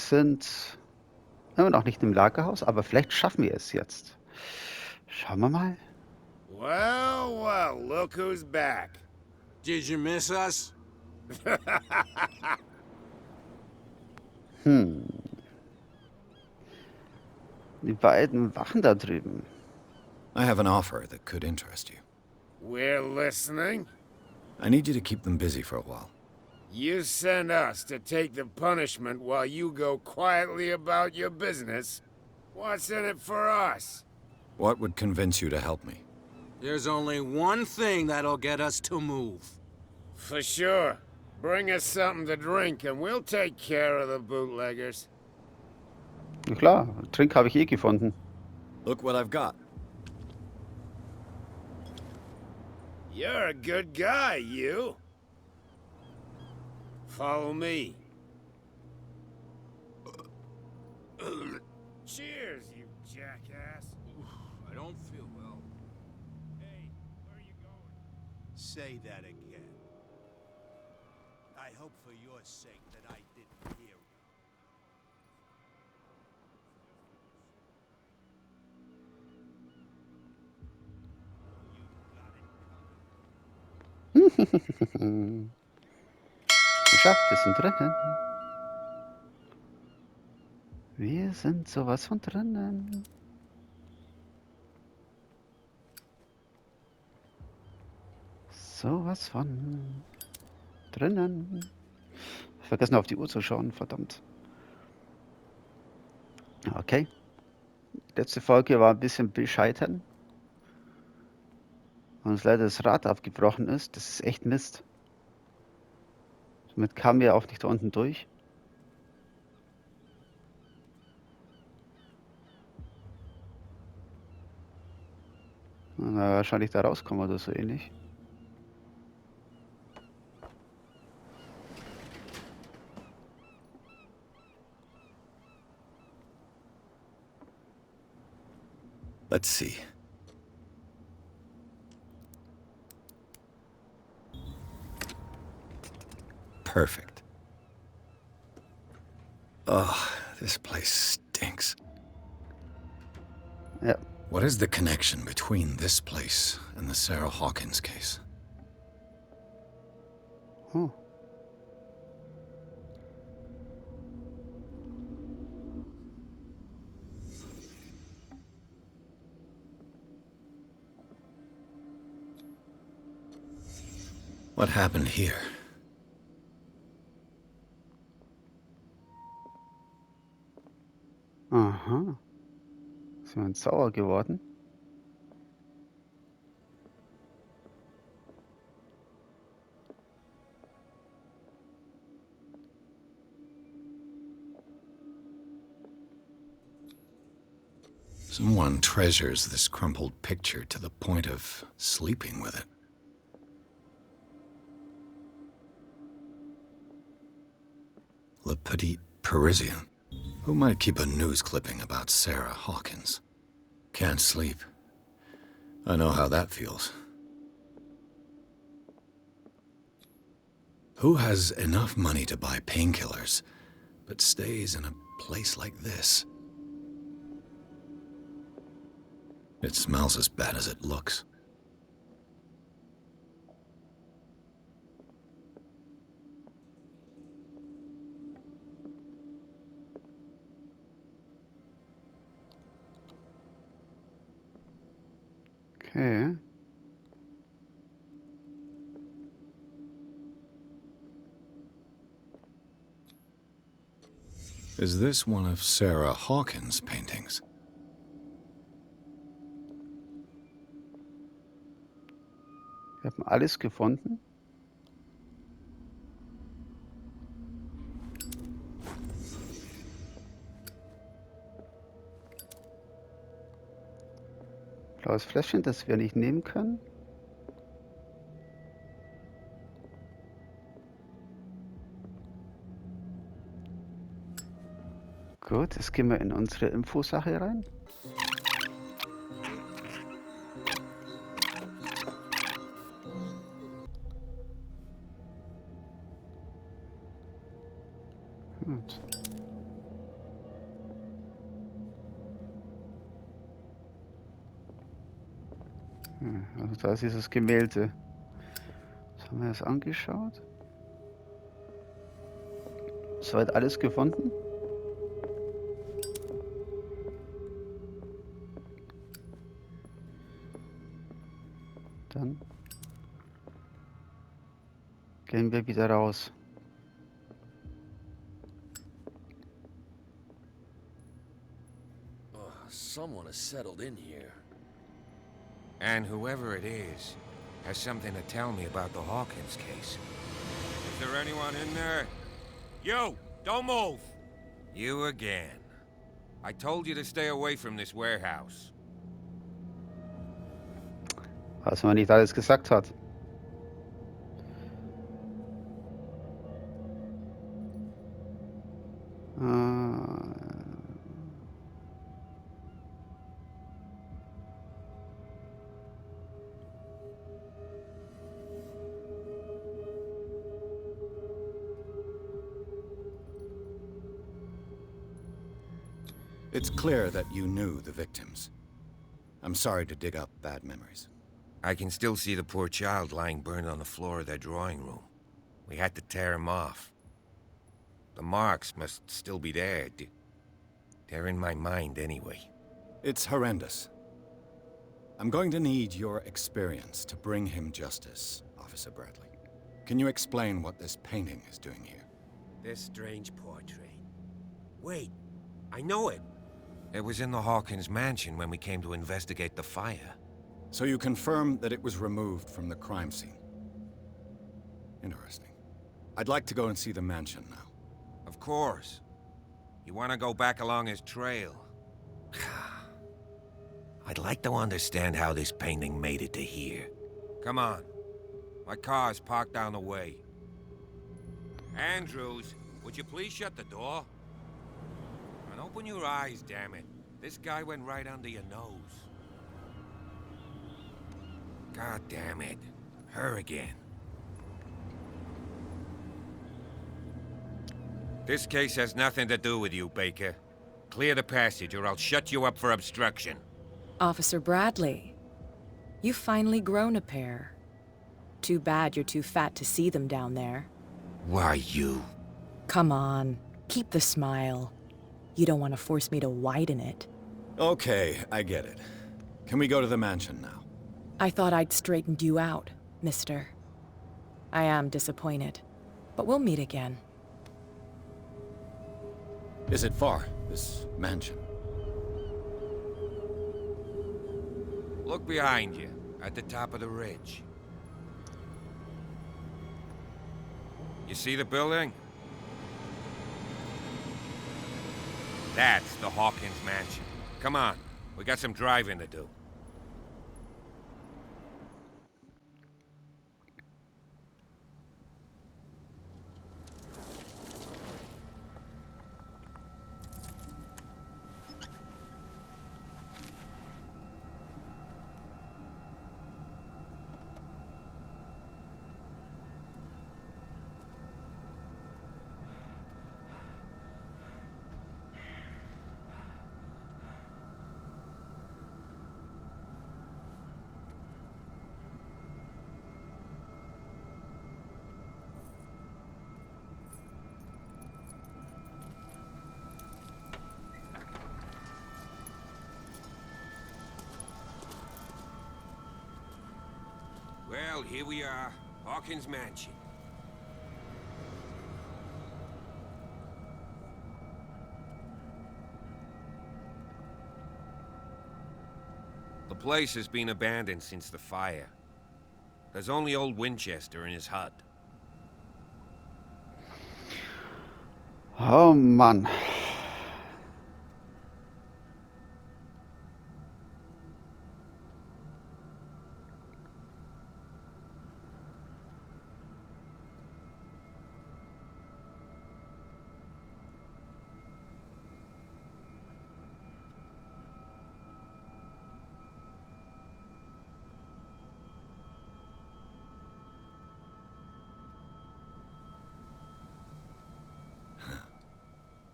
sind immer noch nicht im Lagerhaus, aber vielleicht schaffen wir es jetzt. Schauen wir mal. Well, well, look who's back. Did you miss us? Die beiden Wachen da drüben. I have an offer that could interest you. We're listening. I need you to keep them busy for a while. You send us to take the punishment while you go quietly about your business. What's in it for us? What would convince you to help me? There's only one thing that'll get us to move. For sure. Bring us something to drink and we'll take care of the bootleggers. Na klar, Trink habe ich eh gefunden. Look what I've got. You're a good guy, you. Follow me. Cheers, you jackass. I don't feel well. Hey, where are you going? Say that again. I hope for your sake that I didn't hear Geschafft, wir sind drinnen. Wir sind sowas von drinnen. Sowas von drinnen. Vergessen auf die Uhr zu schauen, verdammt. Okay. Letzte Folge war ein bisschen bescheiden. Und uns leider das Rad abgebrochen ist. Das ist echt Mist. Somit kamen wir auch nicht da unten durch. Und wahrscheinlich da rauskommen oder so ähnlich. Let's see. Perfect. Oh, this place stinks. Ja. What is the connection between this place and the Sarah Hawkins case? Oh. What happened here? Aha. Ist jemand sauer geworden? Someone treasures this crumpled picture to the point of sleeping with it. Le Petit Parisien. Who might keep a news clipping about Sarah Hawkins? Can't sleep. I know how that feels. Who has enough money to buy painkillers, but stays in a place like this? It smells as bad as it looks. Okay. Is this one of Sarah Hawkins' paintings? Wir haben alles gefunden. Blaues Fläschchen, das wir nicht nehmen können. Gut, jetzt gehen wir in unsere Infosache rein. Gut. Also da ist dieses Gemälde. Das haben wir das angeschaut. Soweit alles gefunden? Dann gehen wir wieder raus. Someone has settled in here. And whoever it is has something to tell me about the Hawkins case. Is there anyone in there? You! Don't move! You again. I told you to stay away from this warehouse. Was man nicht alles gesagt hat. It's clear that you knew the victims. I'm sorry to dig up bad memories. I can still see the poor child lying burned on the floor of their drawing room. We had to tear him off. The marks must still be there. They're in my mind anyway. It's horrendous. I'm going to need your experience to bring him justice, Officer Bradley. Can you explain what this painting is doing here? This strange portrait. Wait, I know it. It was in the Hawkins mansion when we came to investigate the fire. So you confirm that it was removed from the crime scene. Interesting. I'd like to go and see the mansion now. Of course. You want to go back along his trail? I'd like to understand how this painting made it to here. Come on. My car's parked down the way. Andrews, would you please shut the door? And open your eyes, damn it. This guy went right under your nose. God damn it. Her again. This case has nothing to do with you, Baker. Clear the passage or I'll shut you up for obstruction. Officer Bradley, you've finally grown a pair. Too bad you're too fat to see them down there. Why, you... Come on, keep the smile. You don't want to force me to widen it. Okay, I get it. Can we go to the mansion now? I thought I'd straightened you out, mister. I am disappointed, but we'll meet again. Is it far, this mansion? Look behind you, at the top of the ridge. You see the building? That's the Hawkins mansion. Come on, we got some driving to do. Well, here we are, Hawkins Mansion. The place has been abandoned since the fire. There's only old Winchester in his hut. Oh Mann.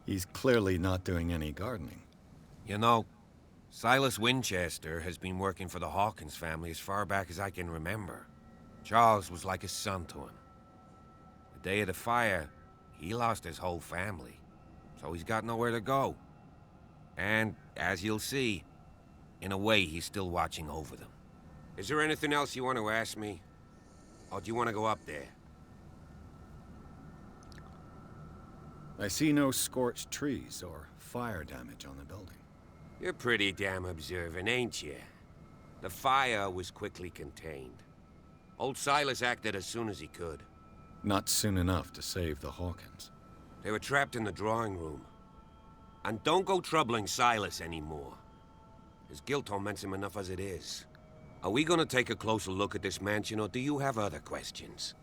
He's clearly not doing any gardening. You know, Silas Winchester has been working for the Hawkins family as far back as I can remember. Charles was like a son to him. The day of the fire, he lost his whole family, so he's got nowhere to go. And, as you'll see, in a way, he's still watching over them. Is there anything else you want to ask me? Or do you want to go up there? I see no scorched trees or fire damage on the building. You're pretty damn observant, ain't you? The fire was quickly contained. Old Silas acted as soon as he could. Not soon enough to save the Hawkins. They were trapped in the drawing room. And don't go troubling Silas anymore. His guilt torments him enough as it is. Are we gonna take a closer look at this mansion, or do you have other questions?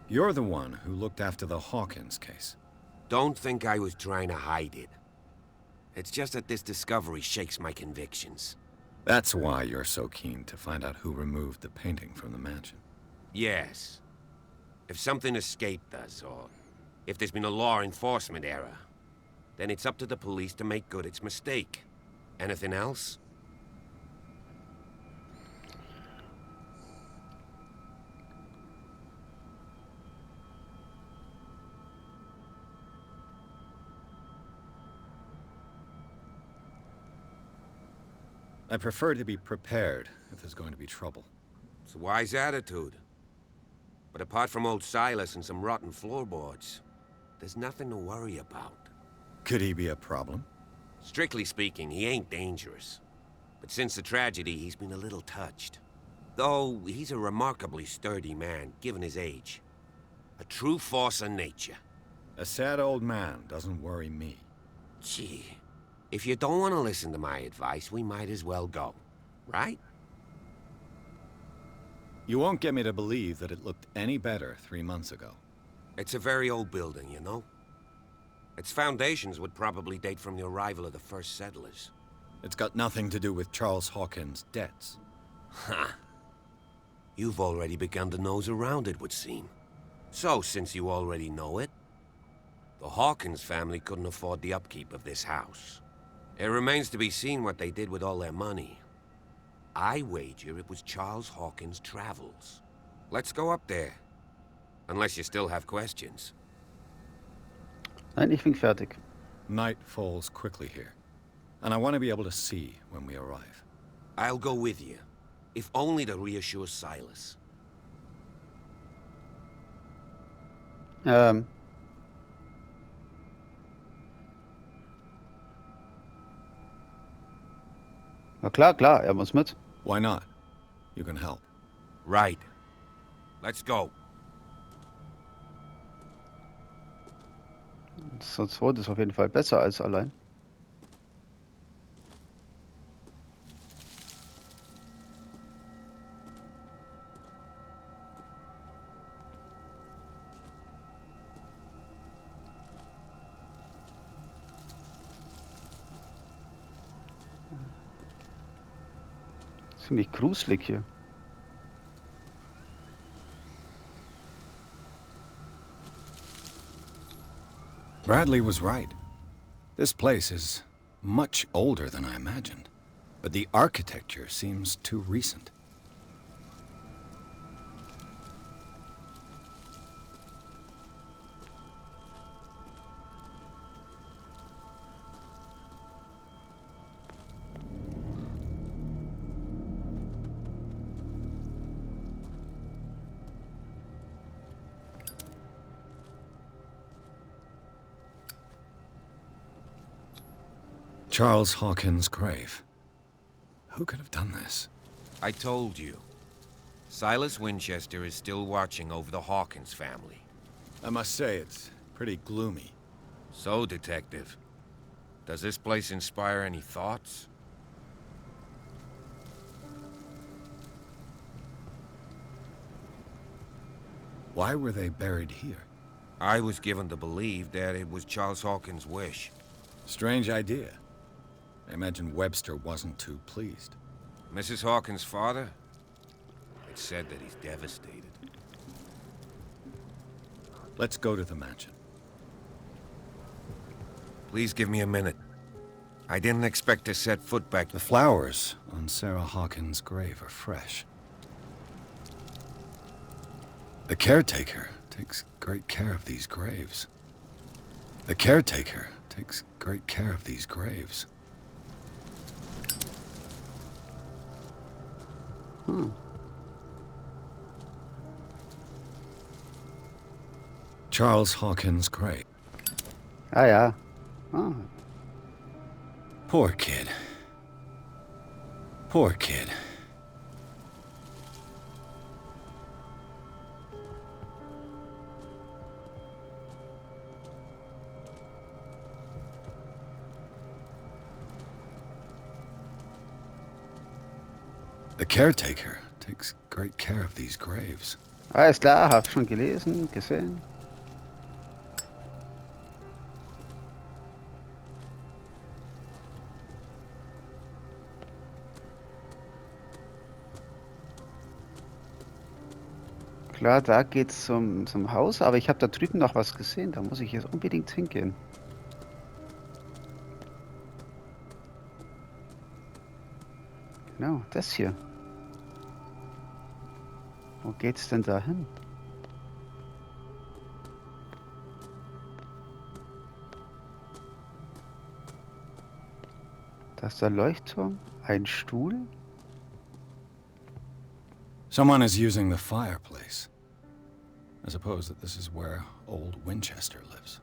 You're the one who looked after the Hawkins case. Don't think I was trying to hide it. It's just that this discovery shakes my convictions. That's why you're so keen to find out who removed the painting from the mansion. Yes. If something escaped us, or if there's been a law enforcement error, then it's up to the police to make good its mistake. Anything else? I prefer to be prepared if there's going to be trouble. It's a wise attitude. But apart from old Silas and some rotten floorboards, there's nothing to worry about. Could he be a problem? Strictly speaking, he ain't dangerous. But since the tragedy, he's been a little touched. Though, he's a remarkably sturdy man, given his age. A true force of nature. A sad old man doesn't worry me. Gee, if you don't want to listen to my advice, we might as well go. Right? You won't get me to believe that it looked any better 3 months ago. It's a very old building, you know? Its foundations would probably date from the arrival of the first settlers. It's got nothing to do with Charles Hawkins' debts. Ha! You've already begun to nose around it, would seem. So, since you already know it, the Hawkins family couldn't afford the upkeep of this house. It remains to be seen what they did with all their money. I wager it was Charles Hawkins' travels. Let's go up there. Unless you still have questions. Nein, ich bin fertig. Night falls quickly here, and I want to be able to see when we arrive. I'll go with you, if only to reassure Silas. Na klar, klar, er muss mit. Why not? You can help. Right. Let's go. So zweit ist auf jeden Fall besser als allein. Ziemlich gruselig hier. Bradley was right. This place is much older than I imagined, but the architecture seems too recent. Charles Hawkins' grave. Who could have done this? I told you. Silas Winchester is still watching over the Hawkins family. I must say, it's pretty gloomy. So, Detective, does this place inspire any thoughts? Why were they buried here? I was given to believe that it was Charles Hawkins' wish. Strange idea. I imagine Webster wasn't too pleased. Mrs. Hawkins' father? It's said that he's devastated. Let's go to the mansion. Please give me a minute. I didn't expect to set foot back. The flowers on Sarah Hawkins' grave are fresh. The caretaker takes great care of these graves. The caretaker takes great care of these graves. Charles Hawkins' grave. Ah ja. Ah. Poor kid. Poor kid. The caretaker takes great care of these graves. Alles klar, hab schon gelesen, gesehen. Klar, da geht's zum Haus, aber ich habe da drüben noch was gesehen. Da muss ich jetzt unbedingt hingehen. Genau, das hier. Wo geht's denn da hin? Da ist der Leuchtturm, ein Stuhl. Someone is using the fireplace. I suppose that this is where old Winchester lives.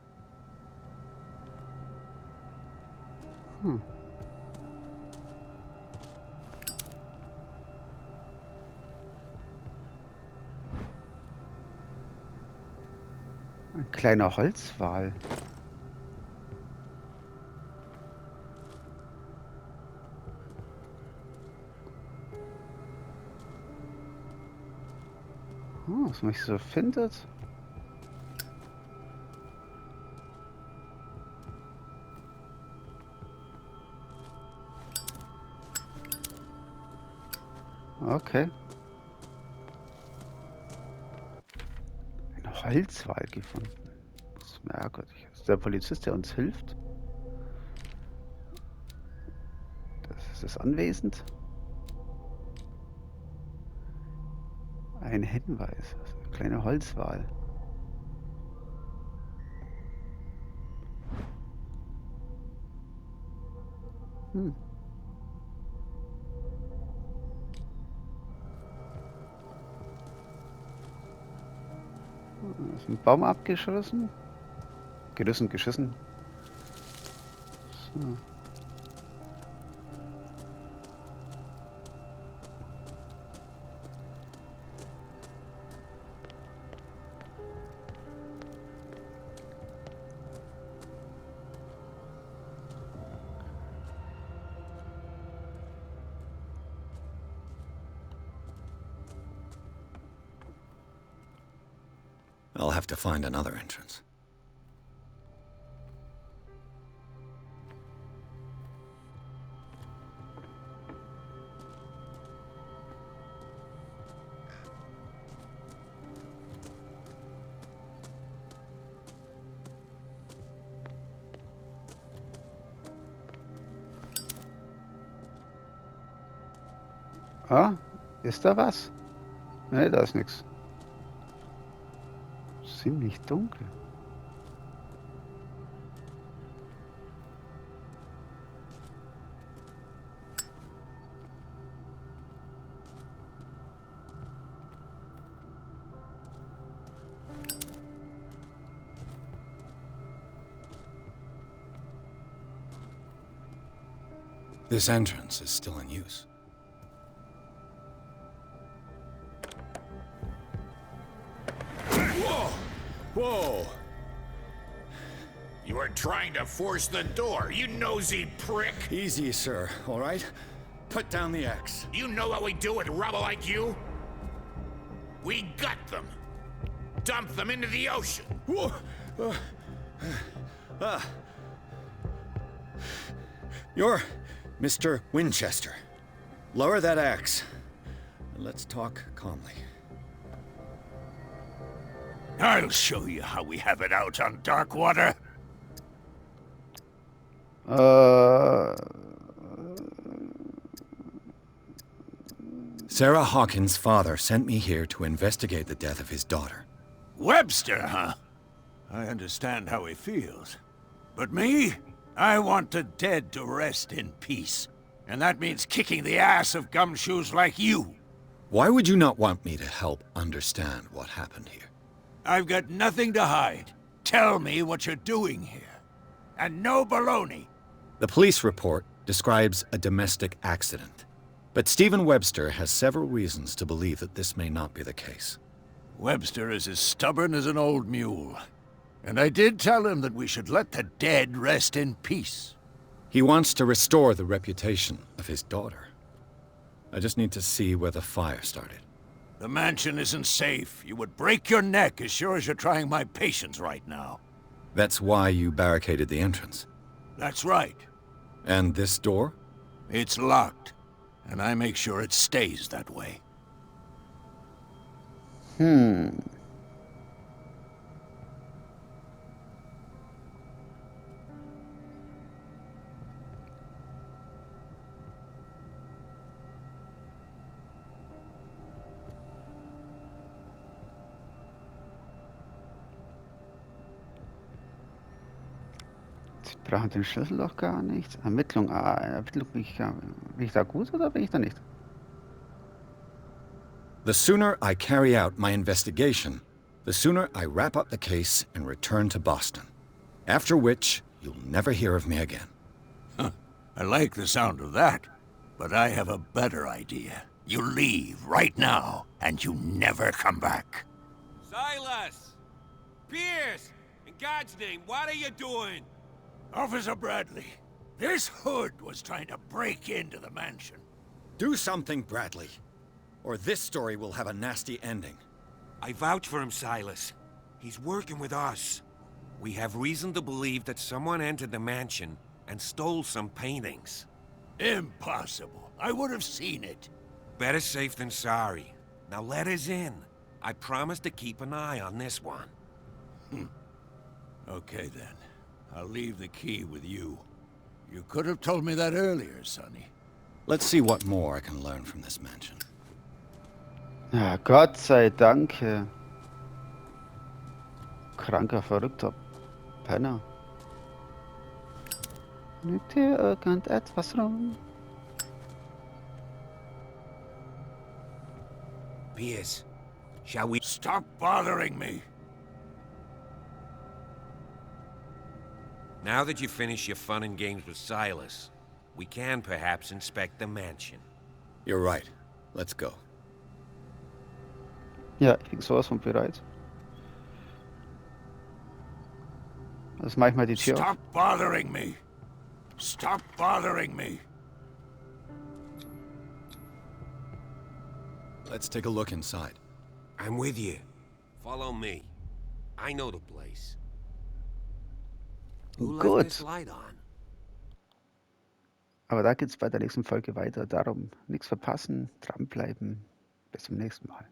Ein kleiner Holzwal. Was man so findet. Okay. Ein Holzwal gefunden. Das ist merkwürdig. Das ist der Polizist, der uns hilft. Das ist das Anwesend. Ein Hinweis. Ein kleiner Holzwal. Ist ein Baum abgeschossen. Geschissen. So. I'll have to find another entrance. Ah, ist da was? Ne, da ist nichts. Ziemlich dunkel. This entrance is still in use. Whoa! You are trying to force the door, you nosy prick! Easy, sir, all right? Put down the axe. You know what we do with rubble like you? We gut them. Dump them into the ocean. Whoa! You're Mr. Winchester. Lower that axe. Let's talk calmly. I'll show you how we have it out on Darkwater. Sarah Hawkins' father sent me here to investigate the death of his daughter. Webster, huh? I understand how he feels. But me? I want the dead to rest in peace. And that means kicking the ass of gumshoes like you. Why would you not want me to help understand what happened here? I've got nothing to hide. Tell me what you're doing here. And no baloney. The police report describes a domestic accident. But Stephen Webster has several reasons to believe that this may not be the case. Webster is as stubborn as an old mule. And I did tell him that we should let the dead rest in peace. He wants to restore the reputation of his daughter. I just need to see where the fire started. The mansion isn't safe. You would break your neck as sure as you're trying my patience right now. That's why you barricaded the entrance. That's right. And this door? It's locked. And I make sure it stays that way. Sie brauchen den Schlüssel doch gar nicht. Ermittlung, Ermittlung, bin ich da gut oder bin ich da nicht? The sooner I carry out my investigation, the sooner I wrap up the case and return to Boston. After which, you'll never hear of me again. I like the sound of that. But I have a better idea. You leave right now, and you never come back. Silas! Pierce! In God's name, what are you doing? Officer Bradley, this hood was trying to break into the mansion. Do something, Bradley, or this story will have a nasty ending. I vouch for him, Silas. He's working with us. We have reason to believe that someone entered the mansion and stole some paintings. Impossible. I would have seen it. Better safe than sorry. Now let us in. I promise to keep an eye on this one. Okay then. I'll leave the key with you. You could have told me that earlier, Sonny. Let's see what more I can learn from this mansion. Ja, Gott sei Dank. Kranker, verrückter Penner. Liegt hier irgendetwas rum? Pierce, shall we... Stop bothering me! Now that you finish your fun and games with Silas, we can perhaps inspect the mansion. You're right. Let's go. Ja, ich bin sowas von bereit. Das mache ich mal die Tür auf. Stop bothering me! Stop bothering me! Let's take a look inside. I'm with you. Follow me. I know the place. Who left Gut. this light on? Aber da geht's bei der nächsten Folge weiter. Darum nichts verpassen, dranbleiben. Bis zum nächsten Mal.